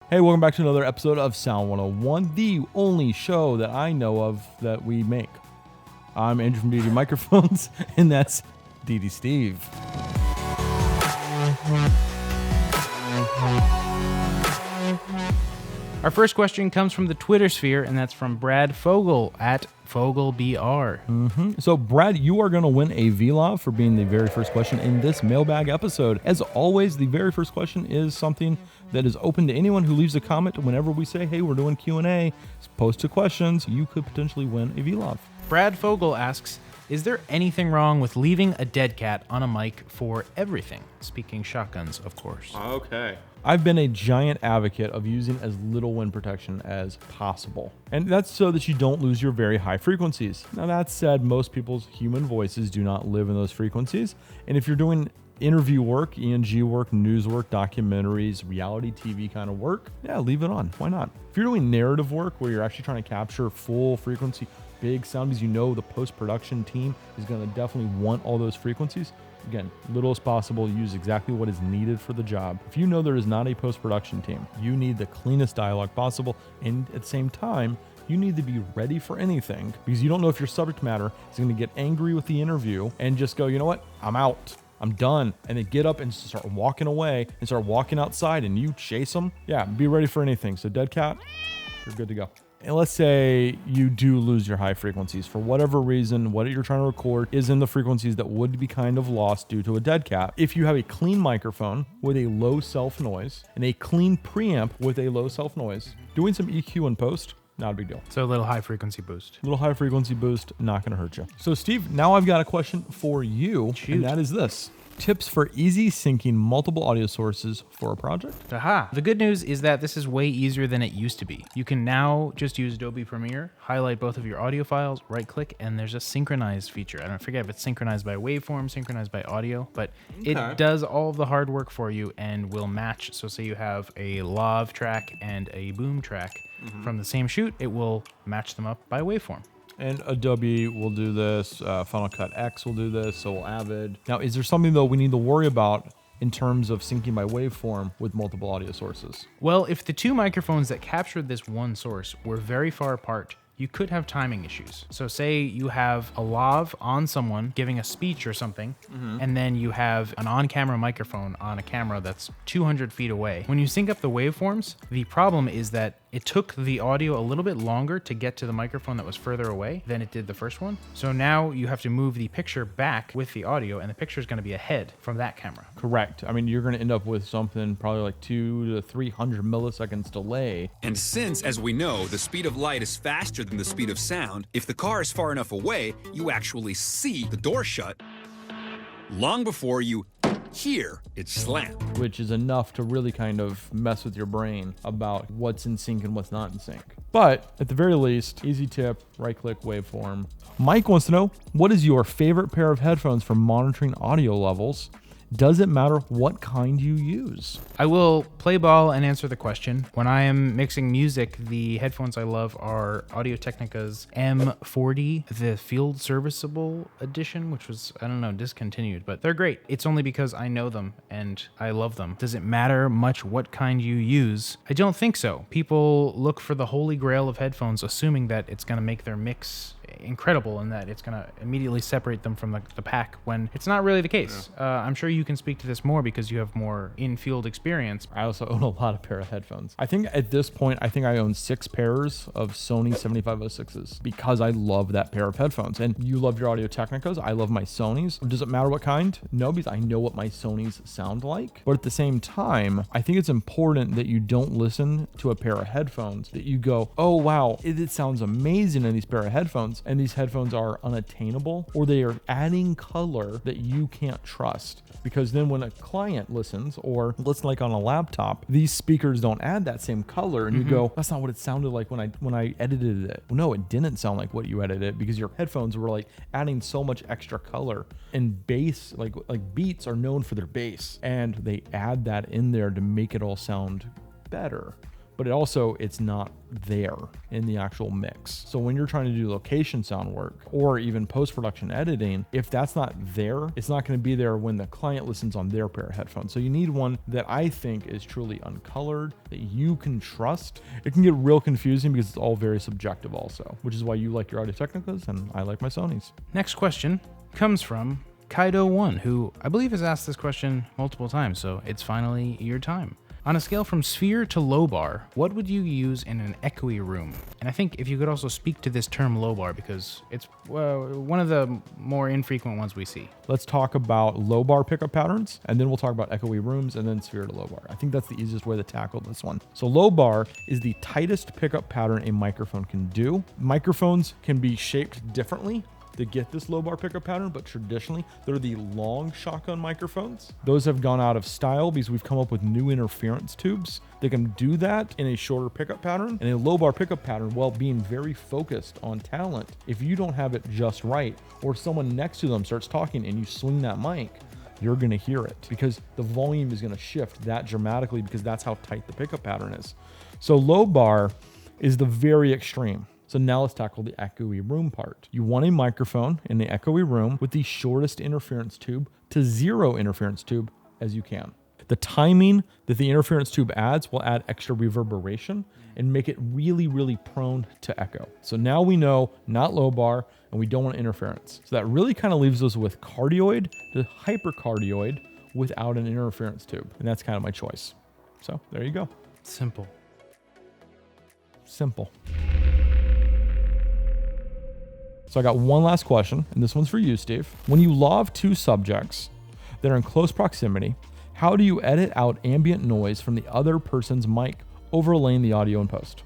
Hey, welcome back to another episode of Sound 101, the only show that I know of that we make. I'm Andrew from Deity Microphones, and that's Deity Steve. Our first question comes from the Twitter sphere, and that's from Brad Fogel at FogelBR. So, Brad, you are going to win a V.Lav for being the very first question in this mailbag episode. As always, the very first question is something that is open to anyone who leaves a comment. Whenever we say, hey, we're doing Q&A, post two questions, you could potentially win a V.Lav. Brad Fogel asks, is there anything wrong with leaving a dead cat on a mic for everything? Speaking shotguns, of course. Okay. I've been a giant advocate of using as little wind protection as possible. And that's so that you don't lose your very high frequencies. Now, that said, most people's human voices do not live in those frequencies. And if you're doing interview work, ENG work, news work, documentaries, reality TV kind of work, yeah, leave it on. Why not? If you're doing narrative work where you're actually trying to capture full frequency, big sound, because you know the post-production team is going to definitely want all those frequencies. Again, little as possible, use exactly what is needed for the job. If you know there is not a post-production team, you need the cleanest dialogue possible, and at the same time, you need to be ready for anything, because you don't know if your subject matter is going to get angry with the interview and just go, you know what, I'm out. I'm done. And they get up and start walking away and start walking outside and you chase them. Yeah, be ready for anything. So dead cat, you're good to go. And let's say you do lose your high frequencies for whatever reason. What you're trying to record is in the frequencies that would be kind of lost due to a dead cat. If you have a clean microphone with a low self noise and a clean preamp with a low self noise, doing some EQ in post, not a big deal. So a little high frequency boost. A little high frequency boost, not going to hurt you. So Steve, now I've got a question for you. Shoot. And that is this. Tips for easy syncing multiple audio sources for a project? Aha. The good news is that this is way easier than it used to be. You can now just use Adobe Premiere, highlight both of your audio files, right click, and there's a synchronize feature. I don't forget if it's synchronized by waveform, synchronized by audio, but it does all of the hard work for you and will match. So say you have a lav track and a boom track from the same shoot, it will match them up by waveform. And Adobe will do this, Final Cut X will do this, so will Avid. Now, is there something, though, we need to worry about in terms of syncing by waveform with multiple audio sources? Well, if the two microphones that captured this one source were very far apart, you could have timing issues. So say you have a lav on someone giving a speech or something, and then you have an on-camera microphone on a camera that's 200 feet away. When you sync up the waveforms, the problem is that it took the audio a little bit longer to get to the microphone that was further away than it did the first one. So now you have to move the picture back with the audio, and the picture is going to be ahead from that camera. Correct. I mean, you're going to end up with something probably like 200 to 300 milliseconds delay. And since, as we know, the speed of light is faster than the speed of sound, if the car is far enough away, you actually see the door shut long before you hear it slam. Which is enough to really kind of mess with your brain about what's in sync and what's not in sync. But at the very least, easy tip, right-click waveform. Mike wants to know, what is your favorite pair of headphones for monitoring audio levels? Does it matter what kind you use? I will play ball and answer the question. When I am mixing music, the headphones I love are Audio-Technica's M40, the Field Serviceable Edition, which was, I don't know, discontinued, but they're great. It's only because I know them and I love them. Does it matter much what kind you use? I don't think so. People look for the holy grail of headphones, assuming that it's going to make their mix incredible and that it's going to immediately separate them from the pack, when it's not really the case. I'm sure you can speak to this more because you have more in-field experience. I also own a lot of pair of headphones. I think at this point, I own 6 pairs of Sony 7506s because I love that pair of headphones. And you love your Audio-Technicas. I love my Sonys. Does it matter what kind? No, because I know what my Sonys sound like. But at the same time, I think it's important that you don't listen to a pair of headphones that you go, oh, wow, it sounds amazing in these pair of headphones. And these headphones are unattainable, or they are adding color that you can't trust. Because then when a client listens, or listen like on a laptop, these speakers don't add that same color, and you go, that's not what it sounded like when I edited it. Well, no, it didn't sound like what you edited, because your headphones were like adding so much extra color. And bass, like Beats are known for their bass, and they add that in there to make it all sound better. but it's not there in the actual mix. So when you're trying to do location sound work or even post-production editing, if that's not there, it's not going to be there when the client listens on their pair of headphones. So you need one that I think is truly uncolored, that you can trust. It can get real confusing because it's all very subjective also, which is why you like your Audio-Technicas and I like my Sonys. Next question comes from Kaido1, who I believe has asked this question multiple times, so it's finally your time. On a scale from sphere to lobar, what would you use in an echoey room? And I think if you could also speak to this term lobar, because it's one of the more infrequent ones we see. Let's talk about lobar pickup patterns, and then we'll talk about echoey rooms, and then sphere to lobar. I think that's the easiest way to tackle this one. So lobar is the tightest pickup pattern a microphone can do. Microphones can be shaped differently to get this lobar pickup pattern, but traditionally they're the long shotgun microphones. Those have gone out of style because we've come up with new interference tubes that can do that in a shorter pickup pattern. And a lobar pickup pattern, while being very focused on talent, if you don't have it just right, or someone next to them starts talking and you swing that mic, you're gonna hear it because the volume is gonna shift that dramatically because that's how tight the pickup pattern is. So lobar is the very extreme. So now let's tackle the echoey room part. You want a microphone in the echoey room with the shortest interference tube to zero interference tube as you can. The timing that the interference tube adds will add extra reverberation and make it really, really prone to echo. So now we know not lobar and we don't want interference. So that really kind of leaves us with cardioid to hypercardioid without an interference tube. And that's kind of my choice. So there you go. Simple. Simple. So I got one last question, and this one's for you, Steve. When you lav two subjects that are in close proximity, how do you edit out ambient noise from the other person's mic, overlaying the audio in post?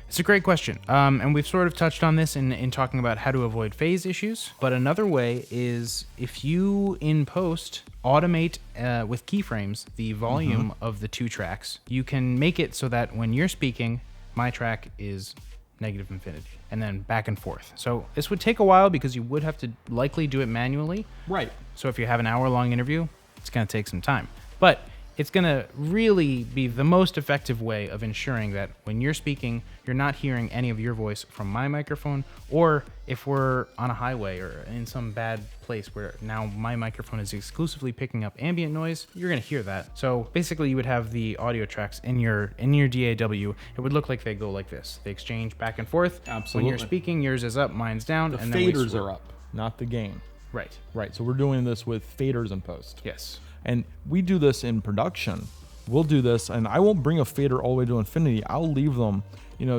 It's a great question. And we've sort of touched on this in talking about how to avoid phase issues. But another way is if you, in post, automate with keyframes the volume of the two tracks, you can make it so that when you're speaking, my track is negative infinity, and then back and forth. So this would take a while because you would have to likely do it manually. Right. So if you have an hour-long interview, it's going to take some time. But it's going to really be the most effective way of ensuring that when you're speaking, you're not hearing any of your voice from my microphone, or if we're on a highway or in some bad place where now my microphone is exclusively picking up ambient noise, you're going to hear that. So basically you would have the audio tracks in your DAW. It would look like they go like this. They exchange back and forth. Absolutely. When you're speaking, yours is up, mine's down. The and then faders are up, not the gain. Right. Right. So we're doing this with faders in post. Yes. And we do this in production. We'll do this, and I won't bring a fader all the way to infinity. I'll leave them,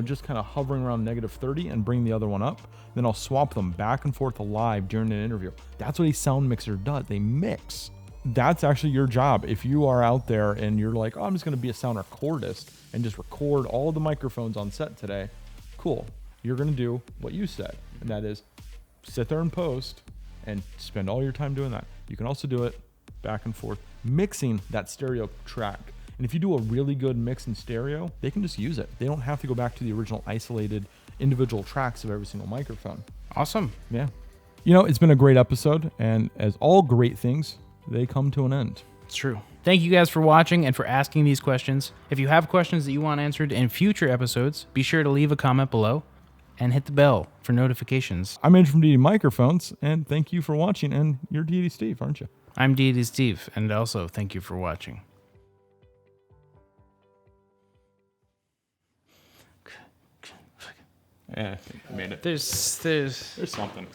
just kind of hovering around -30 and bring the other one up. Then I'll swap them back and forth live during an interview. That's what a sound mixer does. They mix. That's actually your job. If you are out there and you're like, oh, I'm just going to be a sound recordist and just record all the microphones on set today, cool. You're going to do what you said, and that is sit there and post and spend all your time doing that. You can also do it back and forth, mixing that stereo track. And if you do a really good mix in stereo, they can just use it. They don't have to go back to the original isolated individual tracks of every single microphone. Awesome. Yeah. It's been a great episode, and as all great things, they come to an end. It's true. Thank you guys for watching and for asking these questions. If you have questions that you want answered in future episodes, be sure to leave a comment below and hit the bell for notifications. I'm Andrew from Deity Microphones, and thank you for watching. And you're Deity Steve, aren't you? I'm Deity Steve, and also thank you for watching. Yeah, I think I made it. There's There's something.